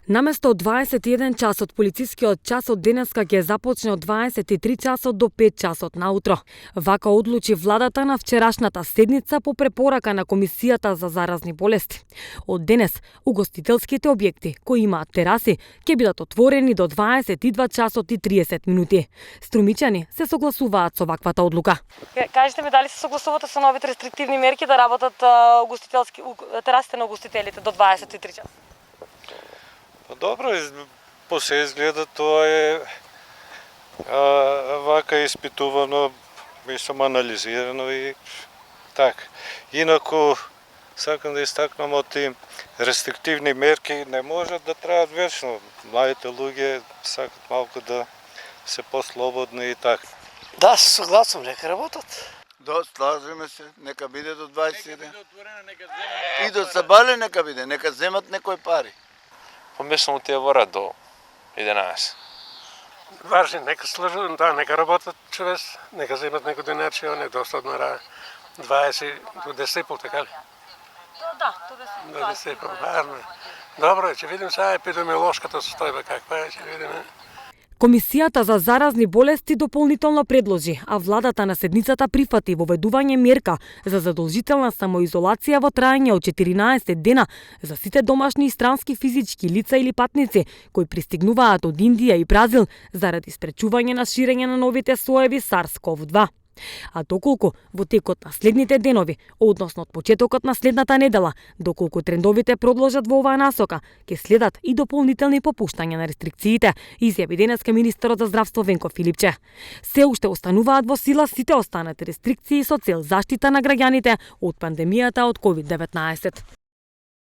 Наместо 21 часот, полицискиот часот денеска ќе започне од 23 часот до 5 часот наутро. Вака одлучи владата на вчерашната седница по препорака на Комисијата за заразни болести. Од денес, угостителските објекти кои имаат тераси ќе бидат отворени до 22 часот и 30 минути. Струмичани се согласуваат со ваквата одлука. Кажете ми дали се согласувате со новите рестриктивни мерки да работат терасите на угостителите до 23 часа? Добро, по се изгледа тоа е вака испитувано, мислам анализирано и така. Инаку, сакам да истакнам од тие рестриктивни мерки не можат да траат вечно. Младите луѓе сакат малку да се послободни и така. Да, согласен, нека работат. Да, слажеме се, нека биде до 21. И до Сабале нека биде, нека земат некои пари. Помислам тие ворат до 11. Важни, нека служат, да, нека работат чрез, нека вземат некој денечио, нека достатно на 20 до 10,5, така ли? Да, до 10. До 10,5, важно. Добро, ќе видим сега епидемиолошката состојба каква е, ќе видим. Комисијата за заразни болести дополнително предложи, а владата на седницата прифати воведување мерка за задолжителна самоизолација во траење од 14 дена за сите домашни и странски физички лица или патници кои пристигнуваат од Индија и Бразил заради спречување на ширење на новите соеви SARS-CoV-2. А доколку во текот на следните денови, односно од почетокот на следната недела, доколку трендовите продолжат во оваа насока, ќе следат и дополнителни попуштања на рестрикциите, изјави денеска министерот за здравство Венко Филипче. Се уште остануваат во сила сите останати рестрикции со цел заштита на граѓаните од пандемијата од COVID-19.